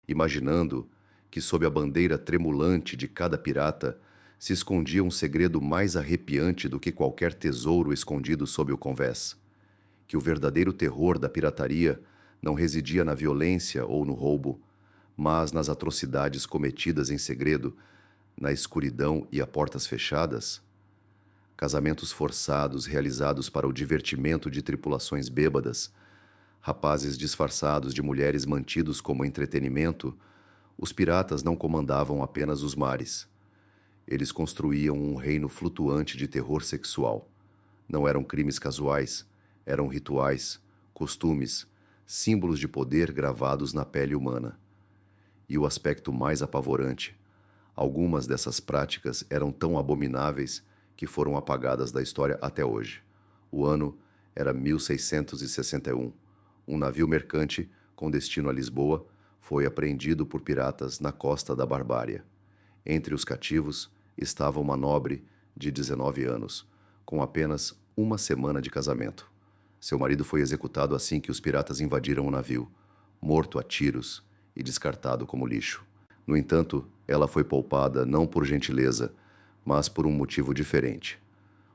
imaginando que sob a bandeira tremulante de cada pirata se escondia um segredo mais arrepiante do que qualquer tesouro escondido sob o convés, que o verdadeiro terror da pirataria não residia na violência ou no roubo, mas nas atrocidades cometidas em segredo, na escuridão e a portas fechadas. Casamentos forçados realizados para o divertimento de tripulações bêbadas, rapazes disfarçados de mulheres mantidos como entretenimento. Os piratas não comandavam apenas os mares. Eles construíam um reino flutuante de terror sexual. Não eram crimes casuais, eram rituais, costumes, símbolos de poder gravados na pele humana. E o aspecto mais apavorante: algumas dessas práticas eram tão abomináveis que foram apagadas da história até hoje. O ano era 1661. Um navio mercante, com destino a Lisboa, foi apreendido por piratas na costa da Barbária. Entre os cativos estava uma nobre de 19 anos, com apenas uma semana de casamento. Seu marido foi executado assim que os piratas invadiram o navio, morto a tiros e descartado como lixo. No entanto, ela foi poupada não por gentileza, mas por um motivo diferente.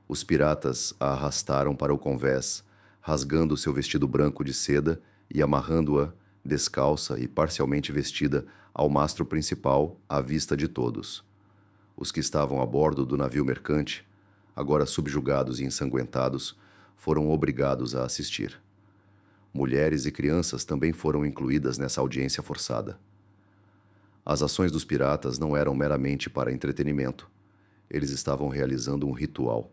Os piratas a arrastaram para o convés, rasgando seu vestido branco de seda e amarrando-a, descalça e parcialmente vestida, ao mastro principal, à vista de todos. Os que estavam a bordo do navio mercante, agora subjugados e ensanguentados, foram obrigados a assistir. Mulheres e crianças também foram incluídas nessa audiência forçada. As ações dos piratas não eram meramente para entretenimento. Eles estavam realizando um ritual.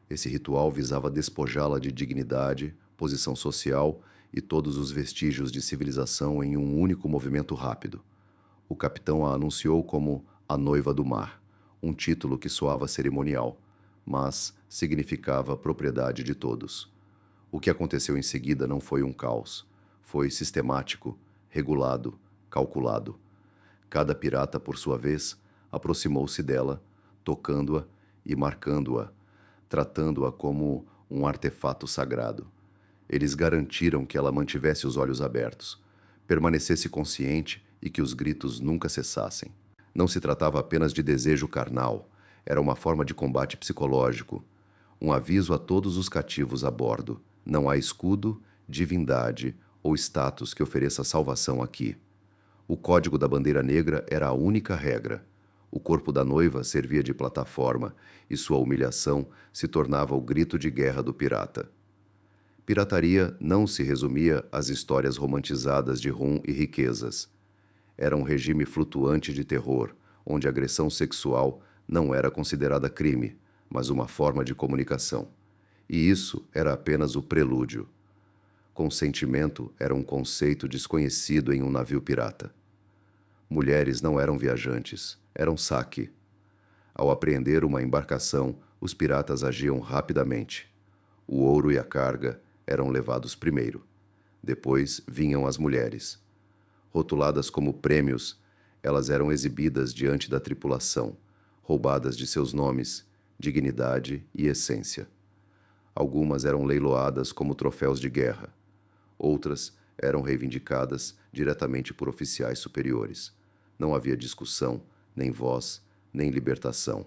Esse ritual visava despojá-la de dignidade, posição social e todos os vestígios de civilização em um único movimento rápido. O capitão a anunciou como a Noiva do Mar, um título que soava cerimonial, mas significava propriedade de todos. O que aconteceu em seguida não foi um caos. Foi sistemático, regulado, calculado. Cada pirata, por sua vez, aproximou-se dela, tocando-a e marcando-a, tratando-a como um artefato sagrado. Eles garantiram que ela mantivesse os olhos abertos, permanecesse consciente e que os gritos nunca cessassem. Não se tratava apenas de desejo carnal, era uma forma de combate psicológico, um aviso a todos os cativos a bordo: não há escudo, divindade ou status que ofereça salvação aqui. O código da bandeira negra era a única regra. O corpo da noiva servia de plataforma e sua humilhação se tornava o grito de guerra do pirata. Pirataria não se resumia às histórias romantizadas de rum e riquezas. Era um regime flutuante de terror, onde a agressão sexual não era considerada crime, mas uma forma de comunicação. E isso era apenas o prelúdio. Consentimento era um conceito desconhecido em um navio pirata. Mulheres não eram viajantes, eram saque. Ao apreender uma embarcação, os piratas agiam rapidamente. O ouro e a carga eram levados primeiro. Depois vinham as mulheres. Rotuladas como prêmios, elas eram exibidas diante da tripulação, roubadas de seus nomes, dignidade e essência. Algumas eram leiloadas como troféus de guerra. Outras eram reivindicadas diretamente por oficiais superiores. Não havia discussão, nem voz, nem libertação.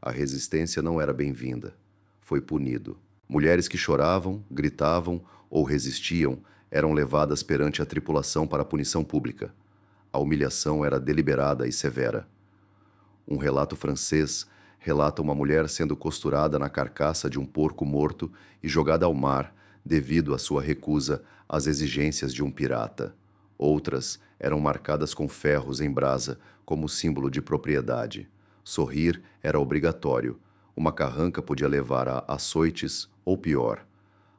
A resistência não era bem-vinda. Foi punido. Mulheres que choravam, gritavam ou resistiam eram levadas perante a tripulação para a punição pública. A humilhação era deliberada e severa. Um relato francês relata uma mulher sendo costurada na carcaça de um porco morto e jogada ao mar devido à sua recusa às exigências de um pirata. Outras eram marcadas com ferros em brasa como símbolo de propriedade. Sorrir era obrigatório. Uma carranca podia levar a açoites ou pior.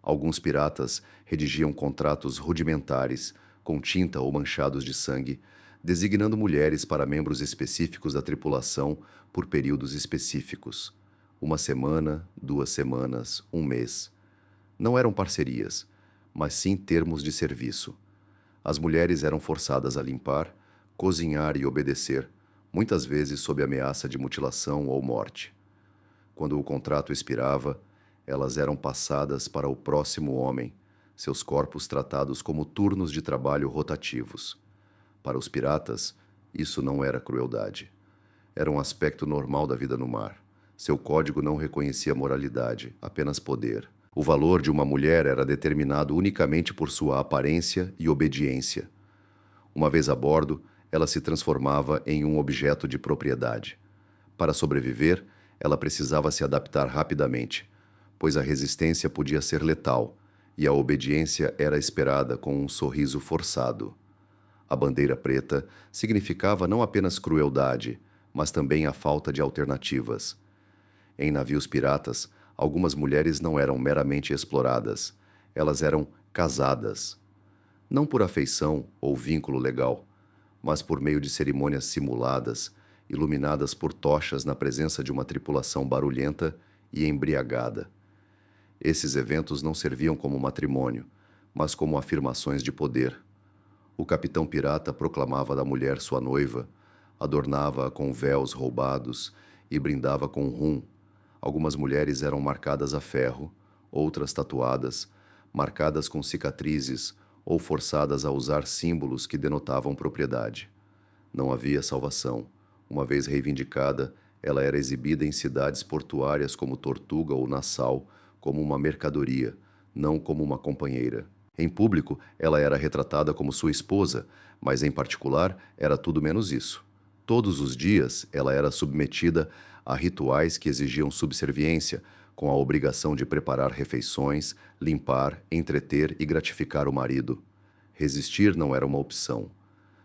Alguns piratas redigiam contratos rudimentares, com tinta ou manchados de sangue, designando mulheres para membros específicos da tripulação por períodos específicos. 1 semana, 2 semanas, 1 mês. Não eram parcerias, mas sim termos de serviço. As mulheres eram forçadas a limpar, cozinhar e obedecer, muitas vezes sob ameaça de mutilação ou morte. Quando o contrato expirava, elas eram passadas para o próximo homem, seus corpos tratados como turnos de trabalho rotativos. Para os piratas, isso não era crueldade. Era um aspecto normal da vida no mar. Seu código não reconhecia moralidade, apenas poder. O valor de uma mulher era determinado unicamente por sua aparência e obediência. Uma vez a bordo, ela se transformava em um objeto de propriedade. Para sobreviver, ela precisava se adaptar rapidamente, pois a resistência podia ser letal e a obediência era esperada com um sorriso forçado. A bandeira preta significava não apenas crueldade, mas também a falta de alternativas. Em navios piratas, algumas mulheres não eram meramente exploradas, elas eram casadas. Não por afeição ou vínculo legal, mas por meio de cerimônias simuladas, iluminadas por tochas na presença de uma tripulação barulhenta e embriagada. Esses eventos não serviam como matrimônio, mas como afirmações de poder. O capitão pirata proclamava da mulher sua noiva, adornava-a com véus roubados e brindava com rum. Algumas mulheres eram marcadas a ferro, outras tatuadas, marcadas com cicatrizes ou forçadas a usar símbolos que denotavam propriedade. Não havia salvação. Uma vez reivindicada, ela era exibida em cidades portuárias como Tortuga ou Nassau, como uma mercadoria, não como uma companheira. Em público, ela era retratada como sua esposa, mas em particular era tudo menos isso. Todos os dias, ela era submetida a rituais que exigiam subserviência, com a obrigação de preparar refeições, limpar, entreter e gratificar o marido. Resistir não era uma opção.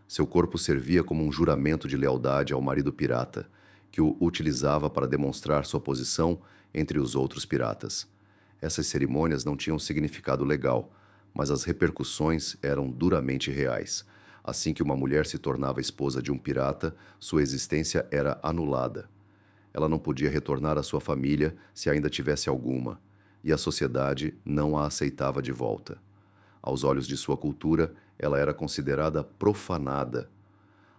Seu corpo servia como um juramento de lealdade ao marido pirata, que o utilizava para demonstrar sua posição entre os outros piratas. Essas cerimônias não tinham significado legal, mas as repercussões eram duramente reais. Assim que uma mulher se tornava esposa de um pirata, sua existência era anulada. Ela não podia retornar à sua família se ainda tivesse alguma, e a sociedade não a aceitava de volta. Aos olhos de sua cultura, ela era considerada profanada.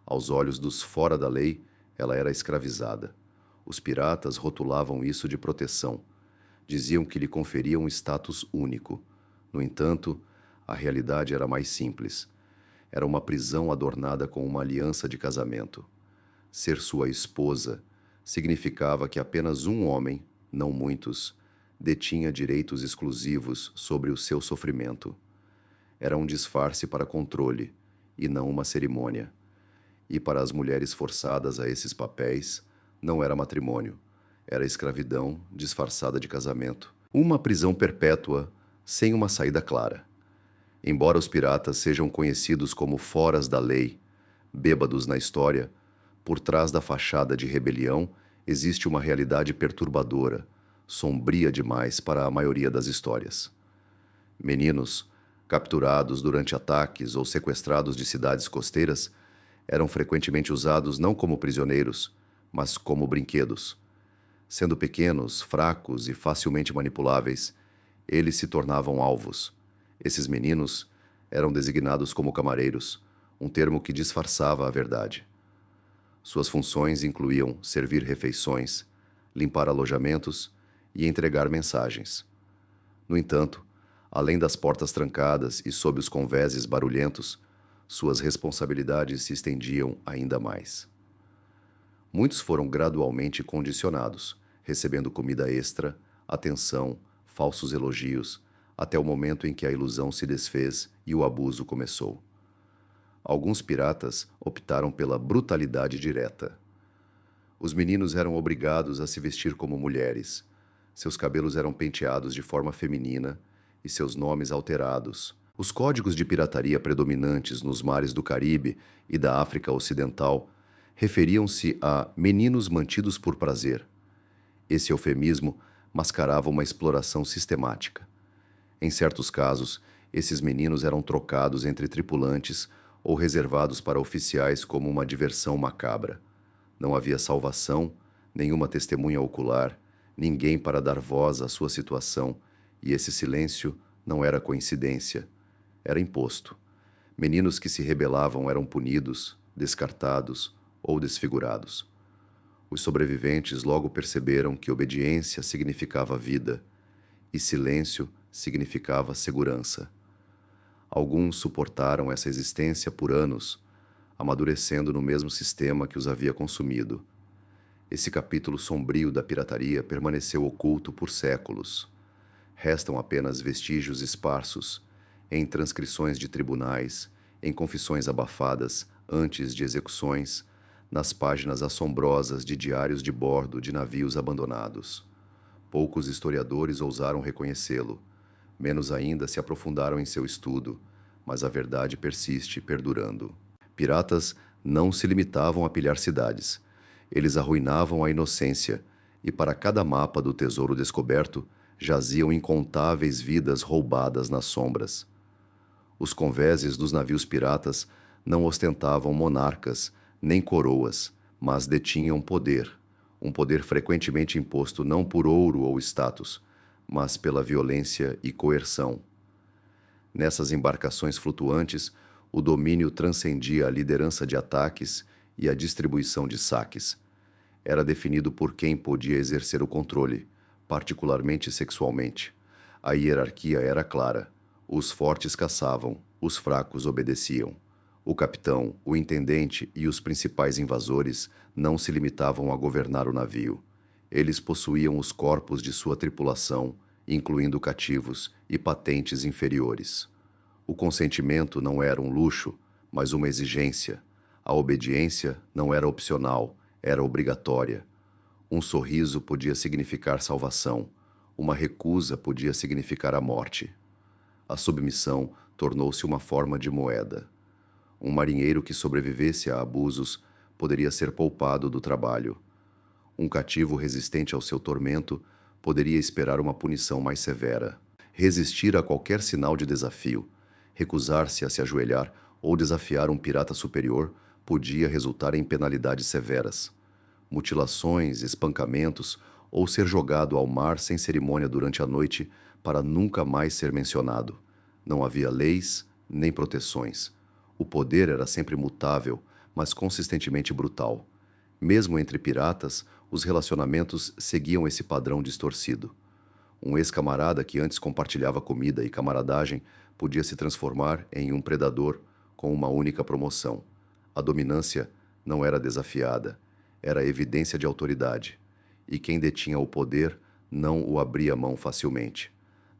Aos olhos dos fora da lei, ela era escravizada. Os piratas rotulavam isso de proteção. Diziam que lhe conferia um status único. No entanto, a realidade era mais simples. Era uma prisão adornada com uma aliança de casamento. Ser sua esposa significava que apenas um homem, não muitos, detinha direitos exclusivos sobre o seu sofrimento. Era um disfarce para controle, e não uma cerimônia. E para as mulheres forçadas a esses papéis, não era matrimônio, era escravidão disfarçada de casamento. Uma prisão perpétua, sem uma saída clara. Embora os piratas sejam conhecidos como foras da lei, bêbados na história, por trás da fachada de rebelião existe uma realidade perturbadora, sombria demais para a maioria das histórias. Meninos, capturados durante ataques ou sequestrados de cidades costeiras, eram frequentemente usados não como prisioneiros, mas como brinquedos. Sendo pequenos, fracos e facilmente manipuláveis, eles se tornavam alvos. Esses meninos eram designados como camareiros, um termo que disfarçava a verdade. Suas funções incluíam servir refeições, limpar alojamentos e entregar mensagens. No entanto, além das portas trancadas e sob os convéses barulhentos, suas responsabilidades se estendiam ainda mais. Muitos foram gradualmente condicionados, recebendo comida extra, atenção, falsos elogios, até o momento em que a ilusão se desfez e o abuso começou. Alguns piratas optaram pela brutalidade direta. Os meninos eram obrigados a se vestir como mulheres. Seus cabelos eram penteados de forma feminina e seus nomes alterados. Os códigos de pirataria predominantes nos mares do Caribe e da África Ocidental referiam-se a meninos mantidos por prazer. Esse eufemismo mascarava uma exploração sistemática. Em certos casos, esses meninos eram trocados entre tripulantes ou reservados para oficiais como uma diversão macabra. Não havia salvação, nenhuma testemunha ocular, ninguém para dar voz à sua situação, e esse silêncio não era coincidência, era imposto. Meninos que se rebelavam eram punidos, descartados ou desfigurados. Os sobreviventes logo perceberam que obediência significava vida e silêncio significava segurança. Alguns suportaram essa existência por anos, amadurecendo no mesmo sistema que os havia consumido. Esse capítulo sombrio da pirataria permaneceu oculto por séculos. Restam apenas vestígios esparsos, em transcrições de tribunais, em confissões abafadas antes de execuções, nas páginas assombrosas de diários de bordo de navios abandonados. Poucos historiadores ousaram reconhecê-lo, menos ainda se aprofundaram em seu estudo, mas a verdade persiste, perdurando. Piratas não se limitavam a pilhar cidades. Eles arruinavam a inocência, e para cada mapa do tesouro descoberto, jaziam incontáveis vidas roubadas nas sombras. Os convéses dos navios piratas não ostentavam monarcas, nem coroas, mas detinham poder, um poder frequentemente imposto não por ouro ou status, mas pela violência e coerção. Nessas embarcações flutuantes, o domínio transcendia a liderança de ataques e a distribuição de saques. Era definido por quem podia exercer o controle, particularmente sexualmente. A hierarquia era clara. Os fortes caçavam, os fracos obedeciam. O capitão, o intendente e os principais invasores não se limitavam a governar o navio. Eles possuíam os corpos de sua tripulação, incluindo cativos e patentes inferiores. O consentimento não era um luxo, mas uma exigência. A obediência não era opcional, era obrigatória. Um sorriso podia significar salvação, uma recusa podia significar a morte. A submissão tornou-se uma forma de moeda. Um marinheiro que sobrevivesse a abusos poderia ser poupado do trabalho. Um cativo resistente ao seu tormento poderia esperar uma punição mais severa. Resistir a qualquer sinal de desafio, recusar-se a se ajoelhar ou desafiar um pirata superior podia resultar em penalidades severas. Mutilações, espancamentos ou ser jogado ao mar sem cerimônia durante a noite para nunca mais ser mencionado. Não havia leis nem proteções. O poder era sempre mutável, mas consistentemente brutal. Mesmo entre piratas, os relacionamentos seguiam esse padrão distorcido. Um ex-camarada que antes compartilhava comida e camaradagem podia se transformar em um predador com uma única promoção. A dominância não era desafiada, era evidência de autoridade. E quem detinha o poder não o abria mão facilmente.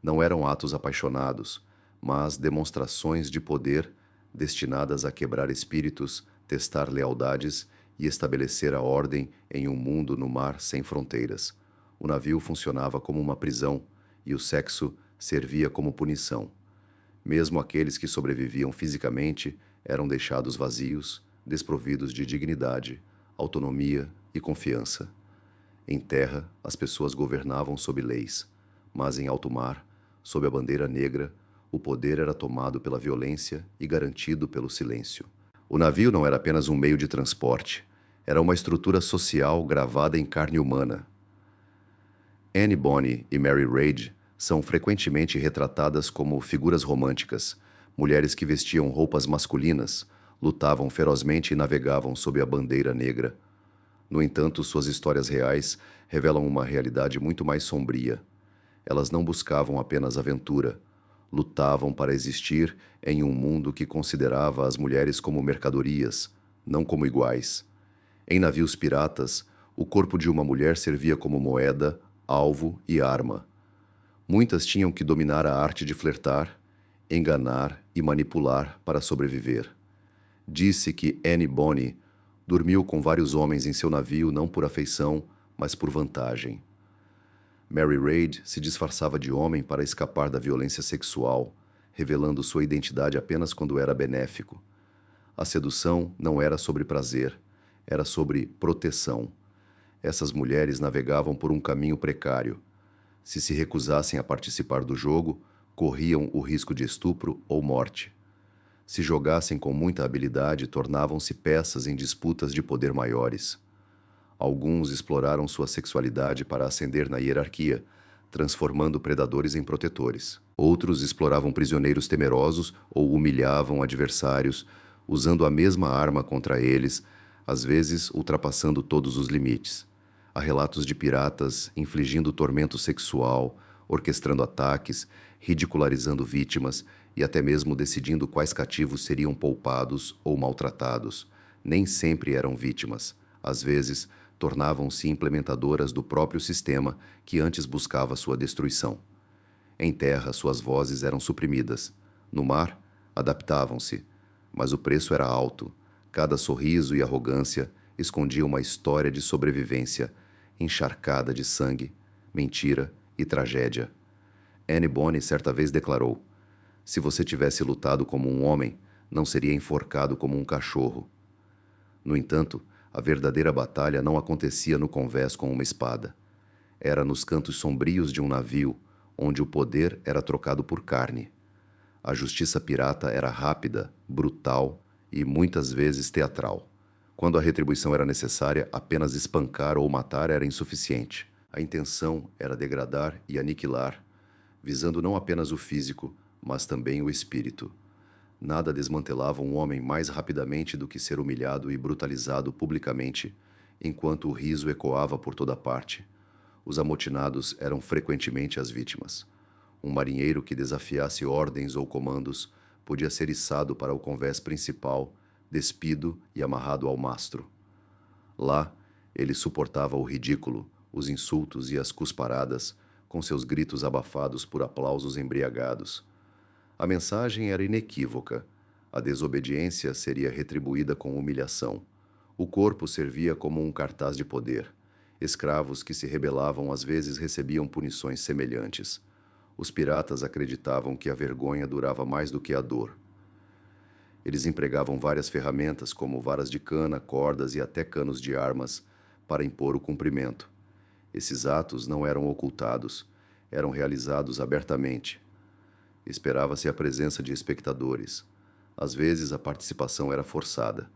Não eram atos apaixonados, mas demonstrações de poder destinadas a quebrar espíritos, testar lealdades e estabelecer a ordem em um mundo no mar sem fronteiras. O navio funcionava como uma prisão e o sexo servia como punição. Mesmo aqueles que sobreviviam fisicamente eram deixados vazios, desprovidos de dignidade, autonomia e confiança. Em terra, as pessoas governavam sob leis, mas em alto mar, sob a bandeira negra, o poder era tomado pela violência e garantido pelo silêncio. O navio não era apenas um meio de transporte, era uma estrutura social gravada em carne humana. Anne Bonny e Mary Read são frequentemente retratadas como figuras românticas, mulheres que vestiam roupas masculinas, lutavam ferozmente e navegavam sob a bandeira negra. No entanto, suas histórias reais revelam uma realidade muito mais sombria. Elas não buscavam apenas aventura, lutavam para existir em um mundo que considerava as mulheres como mercadorias, não como iguais. Em navios piratas, o corpo de uma mulher servia como moeda, alvo e arma. Muitas tinham que dominar a arte de flertar, enganar e manipular para sobreviver. Disse que Anne Bonny dormiu com vários homens em seu navio não por afeição, mas por vantagem. Mary Read se disfarçava de homem para escapar da violência sexual, revelando sua identidade apenas quando era benéfico. A sedução não era sobre prazer, era sobre proteção. Essas mulheres navegavam por um caminho precário. Se recusassem a participar do jogo, corriam o risco de estupro ou morte. Se jogassem com muita habilidade, tornavam-se peças em disputas de poder maiores. Alguns exploraram sua sexualidade para ascender na hierarquia, transformando predadores em protetores. Outros exploravam prisioneiros temerosos ou humilhavam adversários, usando a mesma arma contra eles, às vezes ultrapassando todos os limites. Há relatos de piratas infligindo tormento sexual, orquestrando ataques, ridicularizando vítimas e até mesmo decidindo quais cativos seriam poupados ou maltratados. Nem sempre eram vítimas. Às vezes, tornavam-se implementadoras do próprio sistema que antes buscava sua destruição. Em terra, suas vozes eram suprimidas. No mar, adaptavam-se. Mas o preço era alto. Cada sorriso e arrogância escondia uma história de sobrevivência, encharcada de sangue, mentira e tragédia. Anne Bonny certa vez declarou: se você tivesse lutado como um homem, não seria enforcado como um cachorro. No entanto, a verdadeira batalha não acontecia no convés com uma espada. Era nos cantos sombrios de um navio, onde o poder era trocado por carne. A justiça pirata era rápida, brutal e muitas vezes teatral. Quando a retribuição era necessária, apenas espancar ou matar era insuficiente. A intenção era degradar e aniquilar, visando não apenas o físico, mas também o espírito. Nada desmantelava um homem mais rapidamente do que ser humilhado e brutalizado publicamente, enquanto o riso ecoava por toda parte. Os amotinados eram frequentemente as vítimas. Um marinheiro que desafiasse ordens ou comandos podia ser içado para o convés principal, despido e amarrado ao mastro. Lá, ele suportava o ridículo, os insultos e as cusparadas, com seus gritos abafados por aplausos embriagados. A mensagem era inequívoca. A desobediência seria retribuída com humilhação. O corpo servia como um cartaz de poder. Escravos que se rebelavam às vezes recebiam punições semelhantes. Os piratas acreditavam que a vergonha durava mais do que a dor. Eles empregavam várias ferramentas, como varas de cana, cordas e até canos de armas, para impor o cumprimento. Esses atos não eram ocultados, eram realizados abertamente. Esperava-se a presença de espectadores. Às vezes a participação era forçada.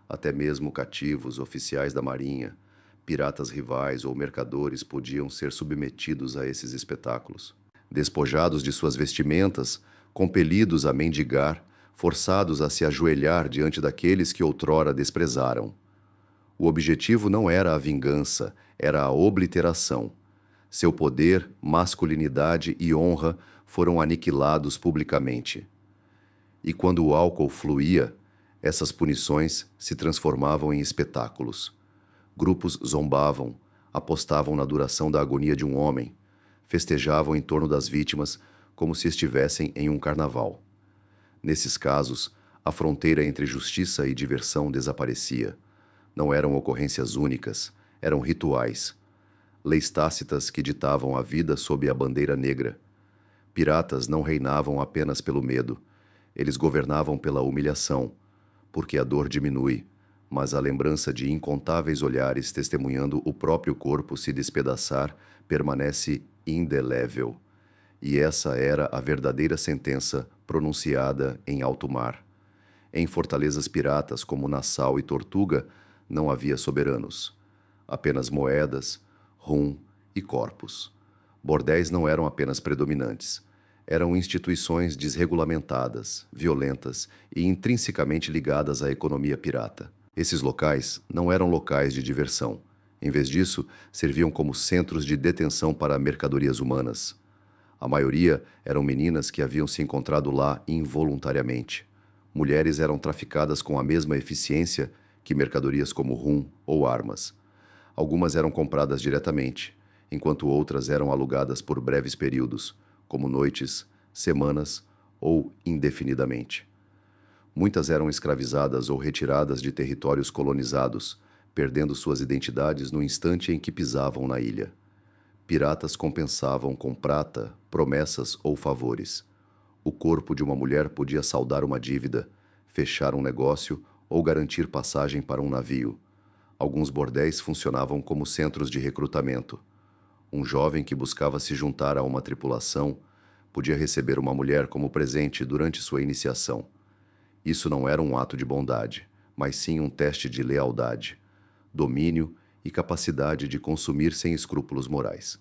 Até mesmo cativos, oficiais da marinha, piratas rivais ou mercadores podiam ser submetidos a esses espetáculos. Despojados de suas vestimentas, compelidos a mendigar, forçados a se ajoelhar diante daqueles que outrora desprezaram. O objetivo não era a vingança, era a obliteração. Seu poder, masculinidade e honra foram aniquilados publicamente. E quando o álcool fluía, essas punições se transformavam em espetáculos. Grupos zombavam, apostavam na duração da agonia de um homem, festejavam em torno das vítimas como se estivessem em um carnaval. Nesses casos, a fronteira entre justiça e diversão desaparecia. Não eram ocorrências únicas, eram rituais. Leis tácitas que ditavam a vida sob a bandeira negra. Piratas não reinavam apenas pelo medo. Eles governavam pela humilhação, porque a dor diminui, mas a lembrança de incontáveis olhares testemunhando o próprio corpo se despedaçar permanece indelével. E essa era a verdadeira sentença pronunciada em alto mar. Em fortalezas piratas como Nassau e Tortuga não havia soberanos. Apenas moedas, rum e corpos. Bordéis não eram apenas predominantes. Eram instituições desregulamentadas, violentas e intrinsecamente ligadas à economia pirata. Esses locais não eram locais de diversão. Em vez disso, serviam como centros de detenção para mercadorias humanas. A maioria eram meninas que haviam se encontrado lá involuntariamente. Mulheres eram traficadas com a mesma eficiência que mercadorias como rum ou armas. Algumas eram compradas diretamente, enquanto outras eram alugadas por breves períodos, como noites, semanas ou indefinidamente. Muitas eram escravizadas ou retiradas de territórios colonizados, perdendo suas identidades no instante em que pisavam na ilha. Piratas compensavam com prata, promessas ou favores. O corpo de uma mulher podia saldar uma dívida, fechar um negócio ou garantir passagem para um navio. Alguns bordéis funcionavam como centros de recrutamento. Um jovem que buscava se juntar a uma tripulação podia receber uma mulher como presente durante sua iniciação. Isso não era um ato de bondade, mas sim um teste de lealdade, domínio e capacidade de consumir sem escrúpulos morais.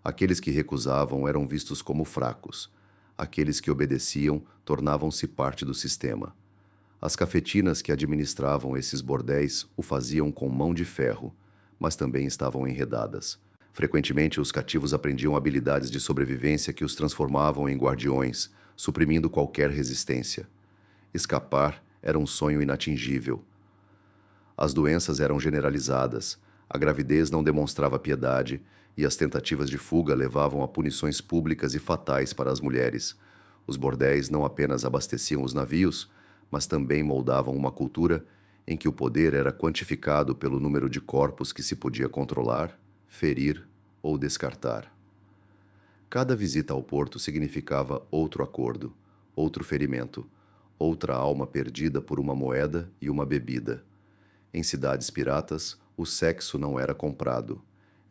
Aqueles que recusavam eram vistos como fracos. Aqueles que obedeciam tornavam-se parte do sistema. As cafetinas que administravam esses bordéis o faziam com mão de ferro, mas também estavam enredadas. Frequentemente, os cativos aprendiam habilidades de sobrevivência que os transformavam em guardiões, suprimindo qualquer resistência. Escapar era um sonho inatingível. As doenças eram generalizadas, a gravidez não demonstrava piedade e as tentativas de fuga levavam a punições públicas e fatais para as mulheres. Os bordéis não apenas abasteciam os navios, mas também moldavam uma cultura em que o poder era quantificado pelo número de corpos que se podia controlar, ferir ou descartar. Cada visita ao porto significava outro acordo, outro ferimento, outra alma perdida por uma moeda e uma bebida. Em cidades piratas, o sexo não era comprado,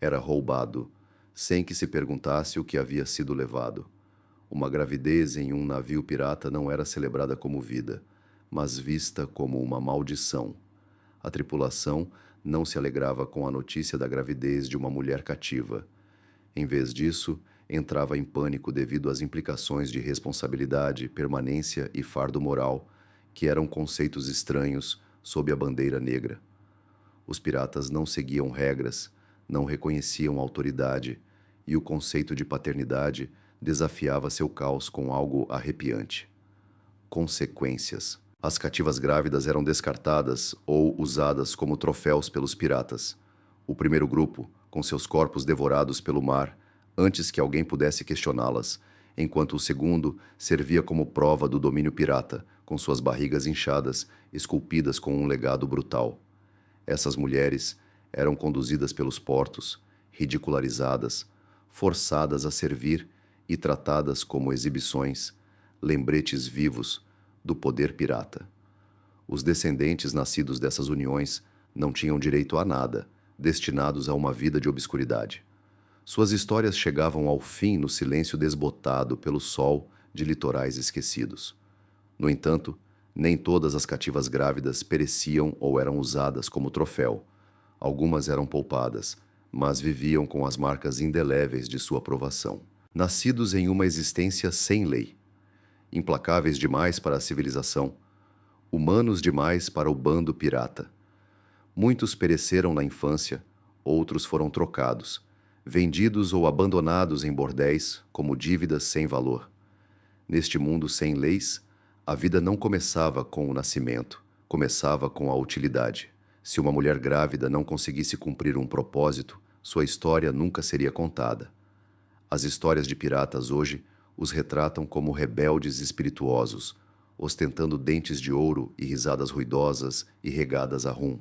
era roubado, sem que se perguntasse o que havia sido levado. Uma gravidez em um navio pirata não era celebrada como vida, mas vista como uma maldição. A tripulação não se alegrava com a notícia da gravidez de uma mulher cativa. Em vez disso, entrava em pânico devido às implicações de responsabilidade, permanência e fardo moral, que eram conceitos estranhos sob a bandeira negra. Os piratas não seguiam regras, não reconheciam autoridade, e o conceito de paternidade desafiava seu caos com algo arrepiante. Consequências. As cativas grávidas eram descartadas ou usadas como troféus pelos piratas. O primeiro grupo, com seus corpos devorados pelo mar, antes que alguém pudesse questioná-las, enquanto o segundo servia como prova do domínio pirata, com suas barrigas inchadas, esculpidas com um legado brutal. Essas mulheres eram conduzidas pelos portos, ridicularizadas, forçadas a servir e tratadas como exibições, lembretes vivos do poder pirata. Os descendentes nascidos dessas uniões não tinham direito a nada, destinados a uma vida de obscuridade. Suas histórias chegavam ao fim no silêncio desbotado pelo sol de litorais esquecidos. No entanto, nem todas as cativas grávidas pereciam ou eram usadas como troféu. Algumas eram poupadas, mas viviam com as marcas indeléveis de sua provação. Nascidos em uma existência sem lei, implacáveis demais para a civilização, humanos demais para o bando pirata. Muitos pereceram na infância, outros foram trocados, vendidos ou abandonados em bordéis como dívidas sem valor. Neste mundo sem leis, a vida não começava com o nascimento, começava com a utilidade. Se uma mulher grávida não conseguisse cumprir um propósito, sua história nunca seria contada. As histórias de piratas hoje os retratam como rebeldes espirituosos, ostentando dentes de ouro e risadas ruidosas e regadas a rum.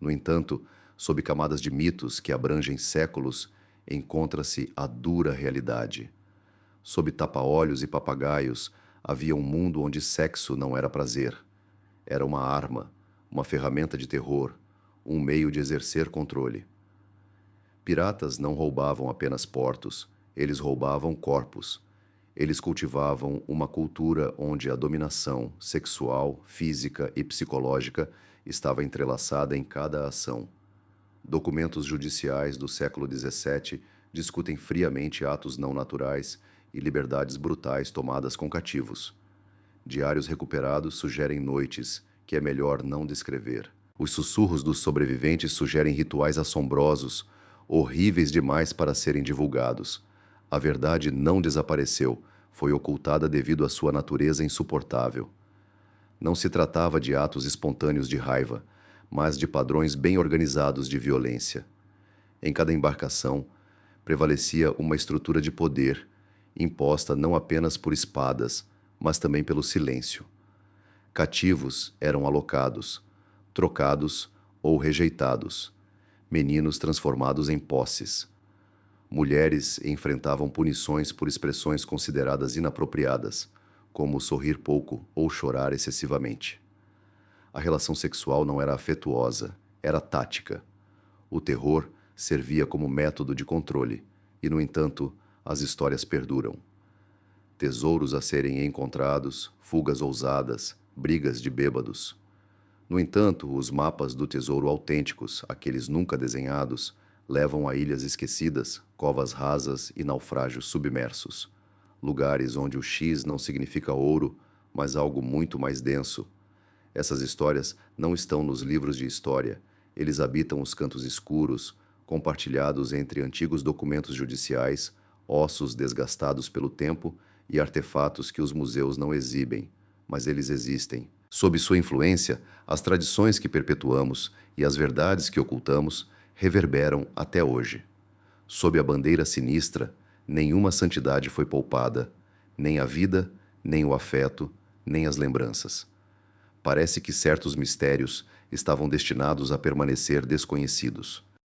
No entanto, sob camadas de mitos que abrangem séculos, encontra-se a dura realidade. Sob tapa-olhos e papagaios, havia um mundo onde sexo não era prazer. Era uma arma, uma ferramenta de terror, um meio de exercer controle. Piratas não roubavam apenas portos, eles roubavam corpos. Eles cultivavam uma cultura onde a dominação sexual, física e psicológica estava entrelaçada em cada ação. Documentos judiciais do século XVII discutem friamente atos não naturais e liberdades brutais tomadas com cativos. Diários recuperados sugerem noites que é melhor não descrever. Os sussurros dos sobreviventes sugerem rituais assombrosos, horríveis demais para serem divulgados. A verdade não desapareceu, foi ocultada devido à sua natureza insuportável. Não se tratava de atos espontâneos de raiva, mas de padrões bem organizados de violência. Em cada embarcação, prevalecia uma estrutura de poder, imposta não apenas por espadas, mas também pelo silêncio. Cativos eram alocados, trocados ou rejeitados, meninos transformados em posses. Mulheres enfrentavam punições por expressões consideradas inapropriadas, como sorrir pouco ou chorar excessivamente. A relação sexual não era afetuosa, era tática. O terror servia como método de controle, e, no entanto, as histórias perduram. Tesouros a serem encontrados, fugas ousadas, brigas de bêbados. No entanto, os mapas do tesouro autênticos, aqueles nunca desenhados, levam a ilhas esquecidas, covas rasas e naufrágios submersos. Lugares onde o X não significa ouro, mas algo muito mais denso. Essas histórias não estão nos livros de história. Eles habitam os cantos escuros, compartilhados entre antigos documentos judiciais, ossos desgastados pelo tempo e artefatos que os museus não exibem, mas eles existem. Sob sua influência, as tradições que perpetuamos e as verdades que ocultamos reverberam até hoje. Sob a bandeira sinistra, nenhuma santidade foi poupada, nem a vida, nem o afeto, nem as lembranças. Parece que certos mistérios estavam destinados a permanecer desconhecidos.